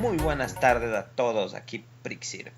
Muy buenas tardes a todos, aquí Prixirp.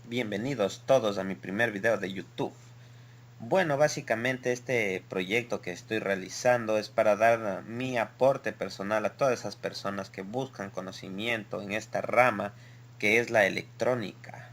Bienvenidos todos a mi primer video de YouTube. Bueno, básicamente este proyecto que estoy realizando es para dar mi aporte personal a todas esas personas que buscan conocimiento en esta rama que es la electrónica.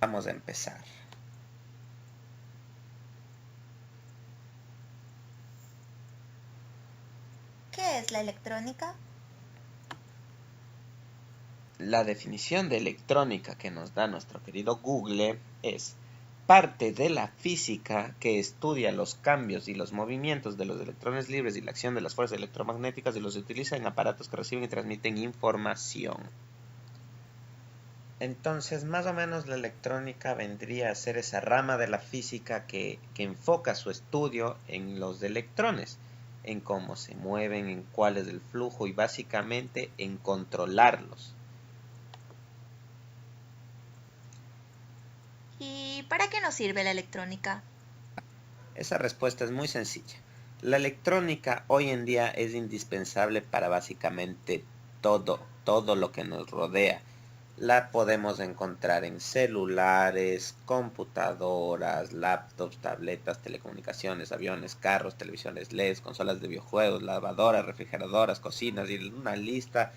Vamos a empezar. ¿Qué es la electrónica? La definición de electrónica que nos da nuestro querido Google es parte de la física que estudia los cambios y los movimientos de los electrones libres y la acción de las fuerzas electromagnéticas y los utiliza en aparatos que reciben y transmiten información. Entonces, más o menos la electrónica vendría a ser esa rama de la física que enfoca su estudio en los electrones, en cómo se mueven, en cuál es el flujo y básicamente en controlarlos. ¿Y para qué nos sirve la electrónica? Esa respuesta es muy sencilla. La electrónica hoy en día es indispensable para básicamente todo lo que nos rodea. La podemos encontrar en celulares, computadoras, laptops, tabletas, telecomunicaciones, aviones, carros, televisiones LED, consolas de videojuegos, lavadoras, refrigeradoras, cocinas y una lista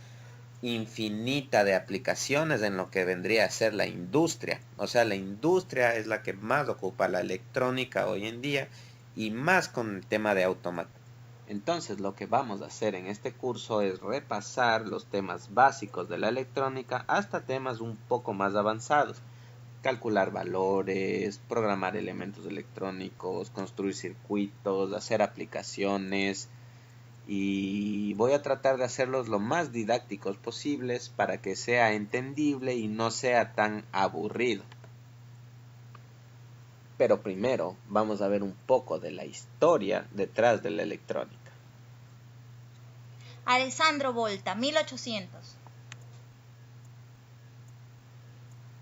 infinita de aplicaciones en lo que vendría a ser la industria. O sea, la industria es la que más ocupa la electrónica hoy en día y más con el tema de automatización. Entonces lo que vamos a hacer en este curso es repasar los temas básicos de la electrónica hasta temas un poco más avanzados. Calcular valores, programar elementos electrónicos, construir circuitos, hacer aplicaciones, y voy a tratar de hacerlos lo más didácticos posibles para que sea entendible y no sea tan aburrido. Pero primero vamos a ver un poco de la historia detrás de la electrónica. Alessandro Volta, 1800.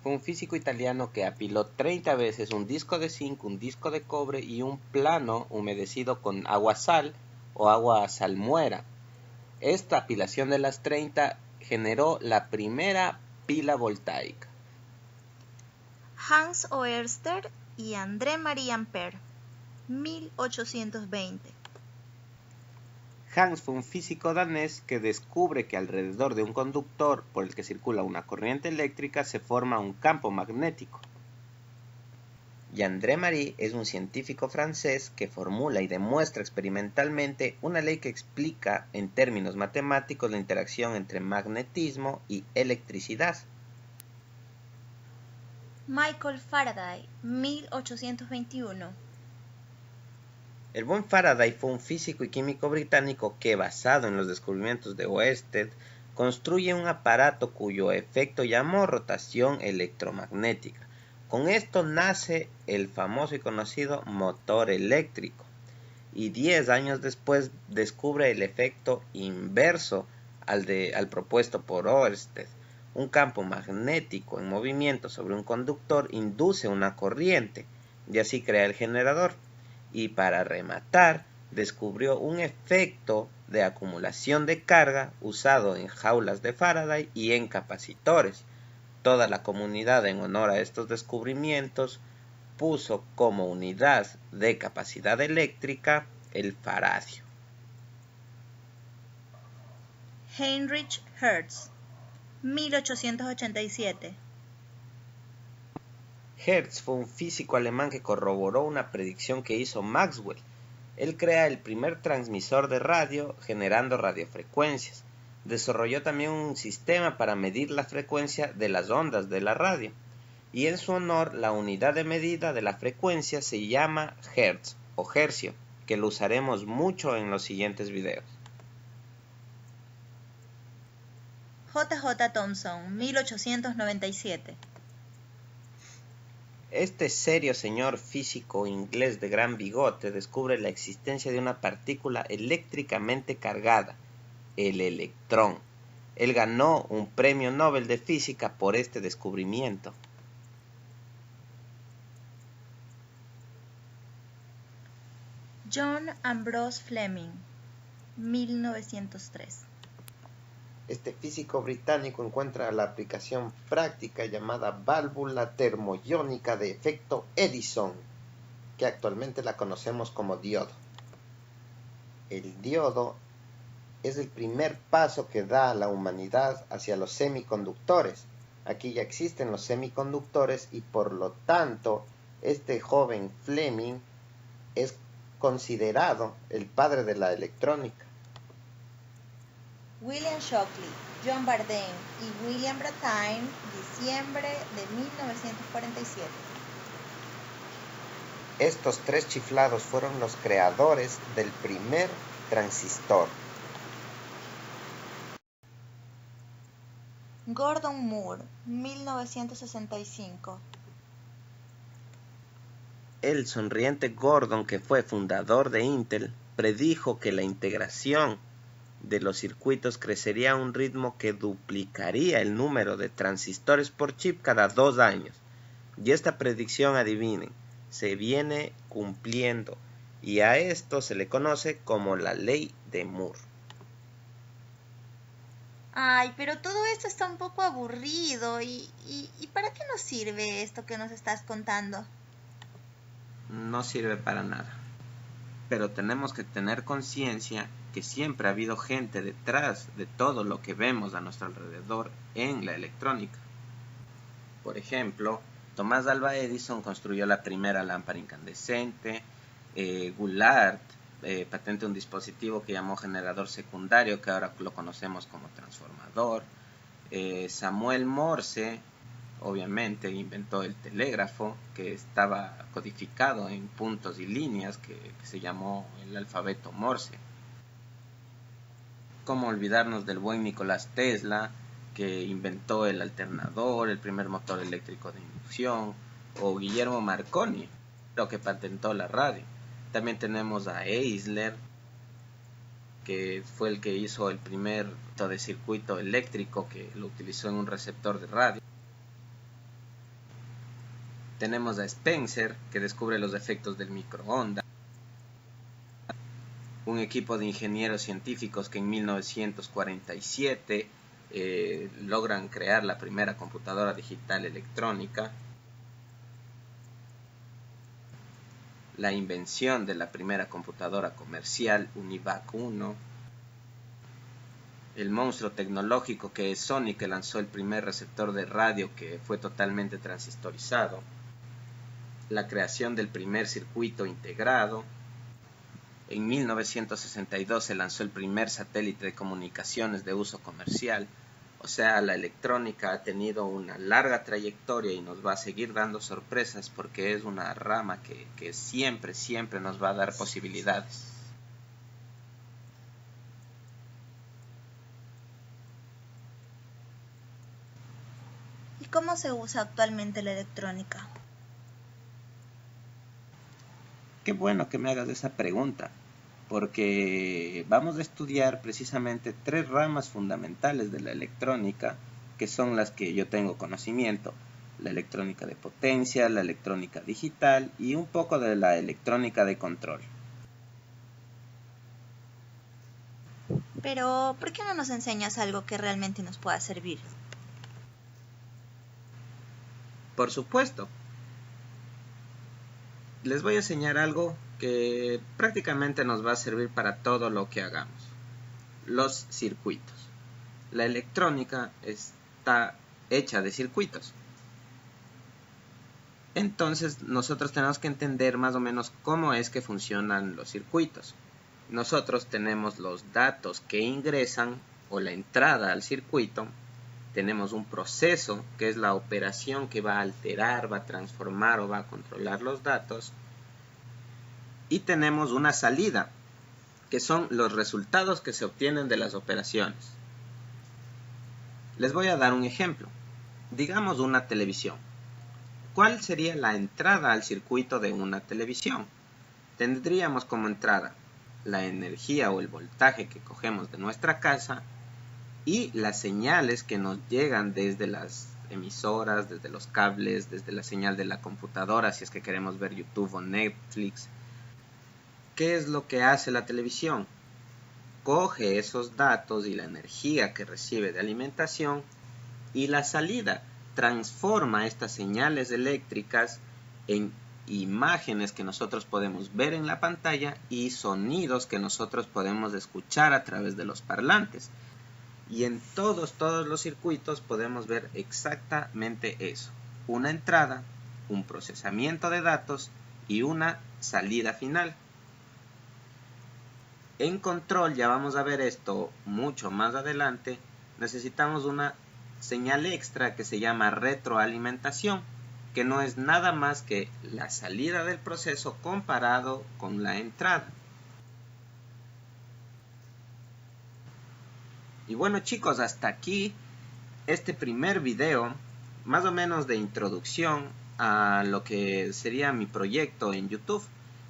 Fue un físico italiano que apiló 30 veces un disco de zinc, un disco de cobre y un plano humedecido con agua sal o agua salmuera. Esta apilación de las 30 generó la primera pila voltaica. Hans Oersted y André-Marie Ampère, 1820. Hans fue un físico danés que descubre que alrededor de un conductor por el que circula una corriente eléctrica se forma un campo magnético. Y André-Marie es un científico francés que formula y demuestra experimentalmente una ley que explica en términos matemáticos la interacción entre magnetismo y electricidad. Michael Faraday, 1821. El buen Faraday fue un físico y químico británico que, basado en los descubrimientos de Oersted, construye un aparato cuyo efecto llamó rotación electromagnética. Con esto nace el famoso y conocido motor eléctrico, y 10 años después descubre el efecto inverso al propuesto por Oersted. Un campo magnético en movimiento sobre un conductor induce una corriente y así crea el generador. Y para rematar, descubrió un efecto de acumulación de carga usado en jaulas de Faraday y en capacitores. Toda la comunidad, en honor a estos descubrimientos, puso como unidad de capacidad eléctrica el faradio. Heinrich Hertz, 1887. Hertz fue un físico alemán que corroboró una predicción que hizo Maxwell. Él crea el primer transmisor de radio generando radiofrecuencias. Desarrolló también un sistema para medir la frecuencia de las ondas de la radio. Y en su honor, la unidad de medida de la frecuencia se llama Hertz o hercio, que lo usaremos mucho en los siguientes videos. J. Thomson, 1897. Este serio señor físico inglés de gran bigote descubre la existencia de una partícula eléctricamente cargada, el electrón. Él ganó un premio Nobel de Física por este descubrimiento. John Ambrose Fleming, 1903. este físico británico encuentra la aplicación práctica llamada válvula termoiónica de efecto Edison, que actualmente la conocemos como diodo. El diodo es el primer paso que da la humanidad hacia los semiconductores. Aquí ya existen los semiconductores y por lo tanto este joven Fleming es considerado el padre de la electrónica. William Shockley, John Bardeen y William Brattain, diciembre de 1947. Estos tres chiflados fueron los creadores del primer transistor. Gordon Moore, 1965. El sonriente Gordon, que fue fundador de Intel, predijo que la integración de los circuitos crecería a un ritmo que duplicaría el número de transistores por chip cada 2 años. Y esta predicción, adivinen, se viene cumpliendo, y a esto se le conoce como la ley de Moore. Ay, pero todo esto está un poco aburrido. ¿Y para qué nos sirve esto que nos estás contando? No sirve para nada. Pero tenemos que tener conciencia que siempre ha habido gente detrás de todo lo que vemos a nuestro alrededor en la electrónica. Por ejemplo, Thomas Alva Edison construyó la primera lámpara incandescente. Goulart patentó un dispositivo que llamó generador secundario, que ahora lo conocemos como transformador. Samuel Morse, obviamente, inventó el telégrafo, que estaba codificado en puntos y líneas, que se llamó el alfabeto Morse. ¿Cómo olvidarnos del buen Nicolás Tesla, que inventó el alternador, el primer motor eléctrico de inducción? O Guillermo Marconi, lo que patentó la radio. También tenemos a Eisler, que fue el que hizo el primer de circuito eléctrico, que lo utilizó en un receptor de radio. Tenemos a Spencer, que descubre los efectos del microondas. Un equipo de ingenieros científicos que en 1947 logran crear la primera computadora digital electrónica. La invención de la primera computadora comercial, Univac 1. El monstruo tecnológico que es Sony, que lanzó el primer receptor de radio que fue totalmente transistorizado. La creación del primer circuito integrado. En 1962 se lanzó el primer satélite de comunicaciones de uso comercial. O sea, la electrónica ha tenido una larga trayectoria y nos va a seguir dando sorpresas, porque es una rama que siempre nos va a dar posibilidades. ¿Y cómo se usa actualmente la electrónica? Qué bueno que me hagas esa pregunta, porque vamos a estudiar precisamente 3 ramas fundamentales de la electrónica, que son las que yo tengo conocimiento: la electrónica de potencia, la electrónica digital y un poco de la electrónica de control. Pero, ¿por qué no nos enseñas algo que realmente nos pueda servir? Por supuesto. Les voy a enseñar algo que prácticamente nos va a servir para todo lo que hagamos: los circuitos. La electrónica está hecha de circuitos. Entonces nosotros tenemos que entender más o menos cómo es que funcionan los circuitos. Nosotros tenemos los datos que ingresan o la entrada al circuito. Tenemos un proceso, que es la operación que va a alterar, va a transformar o va a controlar los datos. Y tenemos una salida, que son los resultados que se obtienen de las operaciones. Les voy a dar un ejemplo. Digamos una televisión. ¿Cuál sería la entrada al circuito de una televisión? Tendríamos como entrada la energía o el voltaje que cogemos de nuestra casa y las señales que nos llegan desde las emisoras, desde los cables, desde la señal de la computadora, si es que queremos ver YouTube o Netflix. ¿Qué es lo que hace la televisión? coge esos datos y la energía que recibe de alimentación, y la salida transforma estas señales eléctricas en imágenes que nosotros podemos ver en la pantalla y sonidos que nosotros podemos escuchar a través de los parlantes. Y en todos los circuitos podemos ver exactamente eso: una entrada, un procesamiento de datos y una salida final. En control, ya vamos a ver esto mucho más adelante, necesitamos una señal extra que se llama retroalimentación, que no es nada más que la salida del proceso comparado con la entrada. Y bueno chicos, hasta aquí este primer video, más o menos de introducción a lo que sería mi proyecto en YouTube.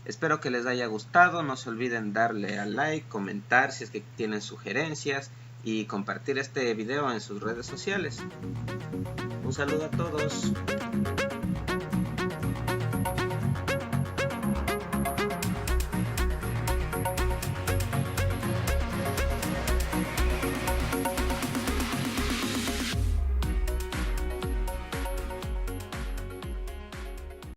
Espero que les haya gustado, no se olviden darle al like, comentar si es que tienen sugerencias y compartir este video en sus redes sociales. Un saludo a todos.